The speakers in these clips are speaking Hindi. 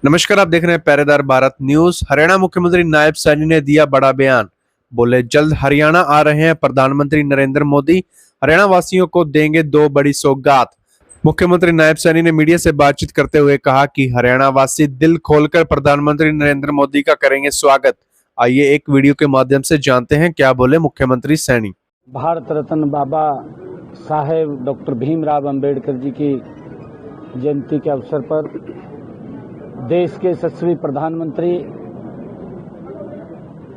नमस्कार, आप देख रहे हैं पहरेदार भारत न्यूज। हरियाणा मुख्यमंत्री नायब सैनी ने दिया बड़ा बयान। बोले, जल्द हरियाणा आ रहे हैं प्रधानमंत्री नरेंद्र मोदी, हरियाणा वासियों को देंगे दो बड़ी सौगात। मुख्यमंत्री नायब सैनी ने मीडिया से बातचीत करते हुए कहा कि हरियाणा वासी दिल खोलकर प्रधानमंत्री नरेंद्र मोदी का करेंगे स्वागत। आइए एक वीडियो के माध्यम से जानते हैं क्या बोले मुख्यमंत्री सैनी। भारत रत्न बाबा साहेब डॉक्टर भीमराव अंबेडकर जी की जयंती के अवसर पर देश के यशस्वी प्रधानमंत्री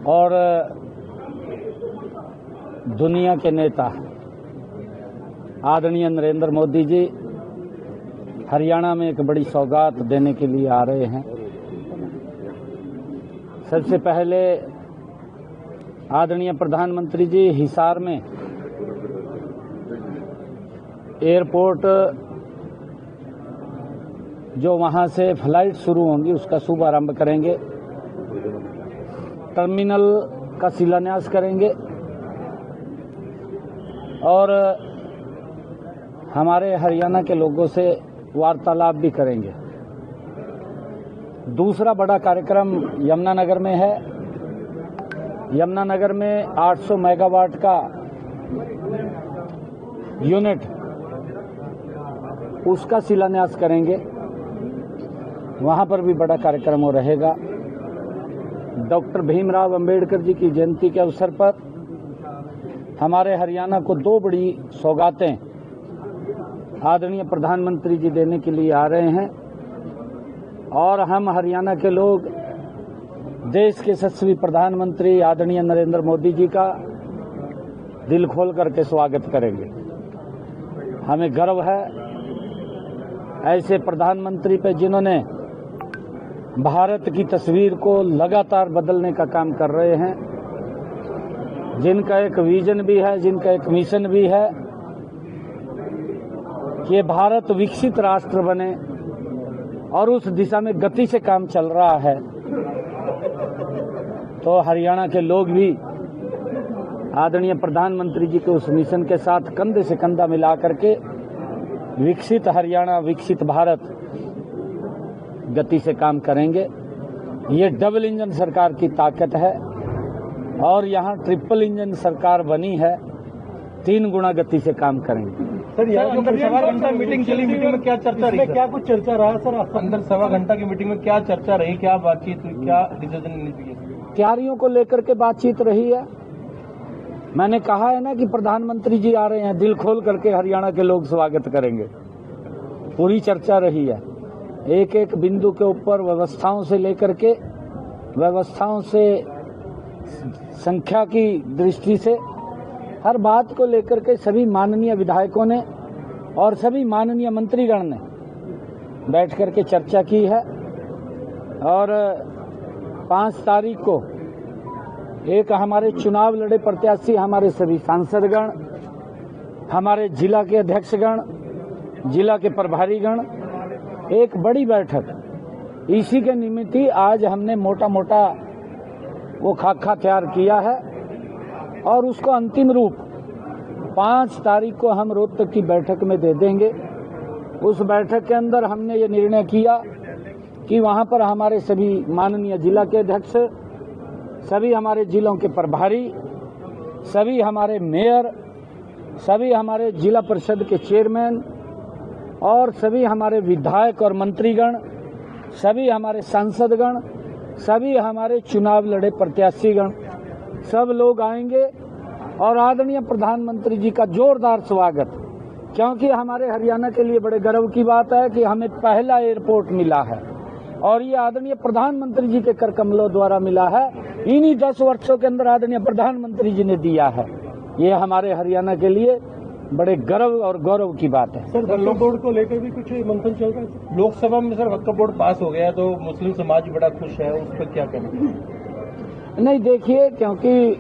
और दुनिया के नेता आदरणीय नरेंद्र मोदी जी हरियाणा में एक बड़ी सौगात देने के लिए आ रहे हैं। सबसे पहले आदरणीय प्रधानमंत्री जी हिसार में एयरपोर्ट जो वहां से फ्लाइट शुरू होंगी उसका शुभारंभ करेंगे, टर्मिनल का शिलान्यास करेंगे और हमारे हरियाणा के लोगों से वार्तालाप भी करेंगे। दूसरा बड़ा कार्यक्रम यमुनानगर में है। यमुनानगर में 800 मेगावाट का यूनिट उसका शिलान्यास करेंगे, वहां पर भी बड़ा कार्यक्रम हो रहेगा। डॉक्टर भीमराव अंबेडकर जी की जयंती के अवसर पर हमारे हरियाणा को दो बड़ी सौगातें आदरणीय प्रधानमंत्री जी देने के लिए आ रहे हैं और हम हरियाणा के लोग देश के यशस्वी प्रधानमंत्री आदरणीय नरेंद्र मोदी जी का दिल खोल करके स्वागत करेंगे। हमें गर्व है ऐसे प्रधानमंत्री पे जिन्होंने भारत की तस्वीर को लगातार बदलने का काम कर रहे हैं, जिनका एक विजन भी है, जिनका एक मिशन भी है कि भारत विकसित राष्ट्र बने और उस दिशा में गति से काम चल रहा है। तो हरियाणा के लोग भी आदरणीय प्रधानमंत्री जी के उस मिशन के साथ कंधे से कंधा मिला करके विकसित हरियाणा विकसित भारत गति से काम करेंगे। ये डबल इंजन सरकार की ताकत है और यहाँ ट्रिपल इंजन सरकार बनी है, 3 गुना गति से काम करेंगे। सर, यहाँ अंदर सवा घंटा मीटिंग चली, मीटिंग में क्या चर्चा रही? क्या कुछ चर्चा रहा सर? अंदर सवा घंटा की मीटिंग में क्या चर्चा रही, क्या बातचीत हुई, क्या डिसीजन लिए? तैयारियों को लेकर के बातचीत रही है। मैंने कहा है ना कि प्रधानमंत्री जी आ रहे हैं, दिल खोल करके हरियाणा के लोग स्वागत करेंगे। पूरी चर्चा रही है, एक एक बिंदु के ऊपर व्यवस्थाओं से लेकर के व्यवस्थाओं से संख्या की दृष्टि से हर बात को लेकर के सभी माननीय विधायकों ने और सभी माननीय मंत्रीगण ने बैठ करके चर्चा की है। और 5 तारीख को एक हमारे चुनाव लड़े प्रत्याशी, हमारे सभी सांसदगण, हमारे जिला के अध्यक्षगण, जिला के प्रभारीगण, एक बड़ी बैठक इसी के निमित्त ही आज हमने मोटा मोटा वो खाका तैयार किया है और उसको अंतिम रूप 5 तारीख को हम रोहतक की बैठक में दे देंगे। उस बैठक के अंदर हमने ये निर्णय किया कि वहां पर हमारे सभी माननीय जिला के अध्यक्ष, सभी हमारे जिलों के प्रभारी, सभी हमारे मेयर, सभी हमारे जिला परिषद के चेयरमैन और सभी हमारे विधायक और मंत्रीगण, सभी हमारे सांसदगण, सभी हमारे चुनाव लड़े प्रत्याशीगण, सब लोग आएंगे और आदरणीय प्रधानमंत्री जी का जोरदार स्वागत, क्योंकि हमारे हरियाणा के लिए बड़े गर्व की बात है कि हमें पहला एयरपोर्ट मिला है और ये आदरणीय प्रधानमंत्री जी के कर कमलों द्वारा मिला है। इन्हीं 10 वर्षों के अंदर आदरणीय प्रधानमंत्री जी ने दिया है। ये हमारे हरियाणा के लिए बड़े गर्व और गौरव की बात है। सर, वक्फ बोर्ड को लेकर भी कुछ मंथन चल रहा है? लोकसभा में सर वक्फ बोर्ड पास हो गया तो मुस्लिम समाज बड़ा खुश है, उस पर क्या कहना? नहीं, देखिए, क्योंकि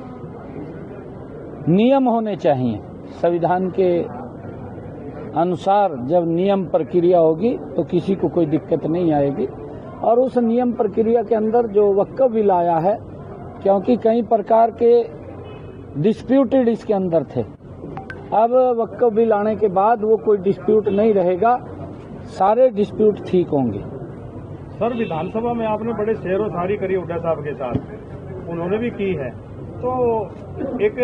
नियम होने चाहिए। संविधान के अनुसार जब नियम प्रक्रिया होगी तो किसी को कोई दिक्कत नहीं आएगी और उस नियम प्रक्रिया के अंदर जो वक्फ बिल आया है, क्योंकि कई प्रकार के डिस्प्यूटेड इसके अंदर थे, अब वक्फ बिल आने के बाद वो कोई डिस्प्यूट नहीं रहेगा, सारे डिस्प्यूट ठीक होंगे। सर विधानसभा में आपने बड़े शेर व शायरी करी हुड्डा साहब के साथ, उन्होंने भी की है, तो एक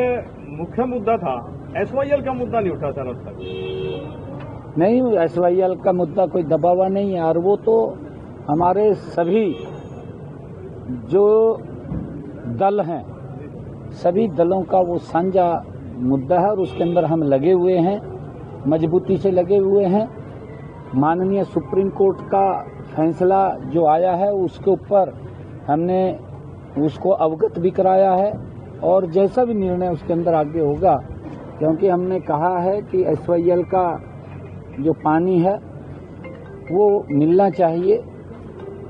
मुख्य मुद्दा था SYL का मुद्दा नहीं उठा सर अब तक। नहीं, SYL का मुद्दा कोई दबा हुआ नहीं है, और वो तो हमारे सभी जो दल हैं, सभी दलों का वो साझा मुद्दा है और उसके अंदर हम लगे हुए हैं, मजबूती से लगे हुए हैं। माननीय सुप्रीम कोर्ट का फैसला जो आया है उसके ऊपर हमने उसको अवगत भी कराया है, और जैसा भी निर्णय उसके अंदर आगे होगा, क्योंकि हमने कहा है कि SYL का जो पानी है वो मिलना चाहिए,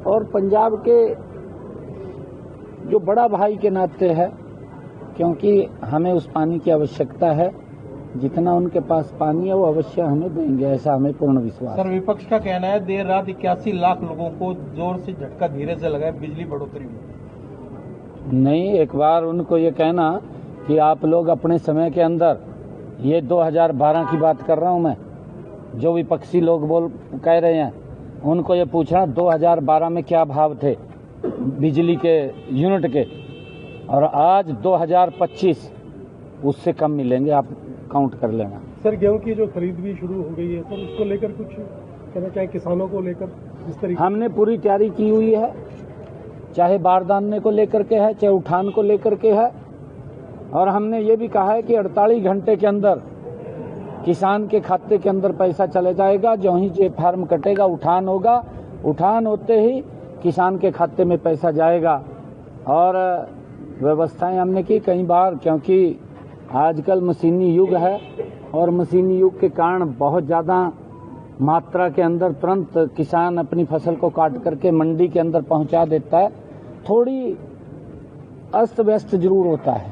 और पंजाब के जो बड़ा भाई के नाते है, क्योंकि हमें उस पानी की आवश्यकता है, जितना उनके पास पानी है वो अवश्य हमें देंगे, ऐसा हमें पूर्ण विश्वास है। सर विपक्ष का कहना है देर रात 81 लाख लोगों को जोर से झटका धीरे से लगा है बिजली बढ़ोतरी में। नहीं, एक बार उनको ये कहना कि आप लोग अपने समय के अंदर, ये 2012 की बात कर रहा हूं मैं, जो विपक्षी लोग कह रहे हैं, उनको ये पूछना 2012 में क्या भाव थे बिजली के यूनिट के, और आज 2025 उससे कम मिलेंगे, आप काउंट कर लेना। सर गेहूं की जो खरीद भी शुरू हो गई है सर, उसको लेकर कुछ कहना चाहे किसानों को लेकर जिस तरीके हमने पूरी तैयारी की हुई है, चाहे बारदाने को लेकर के है, चाहे उठान को लेकर के है, और हमने ये भी कहा है कि 48 घंटे के अंदर किसान के खाते के अंदर पैसा चले जाएगा। जो ही जे फार्म कटेगा उठान होगा, उठान होते ही किसान के खाते में पैसा जाएगा। और व्यवस्थाएं हमने की कई बार, क्योंकि आजकल मशीनी युग है, और मशीनी युग के कारण बहुत ज़्यादा मात्रा के अंदर तुरंत किसान अपनी फसल को काट करके मंडी के अंदर पहुंचा देता है। थोड़ी अस्त व्यस्त जरूर होता है,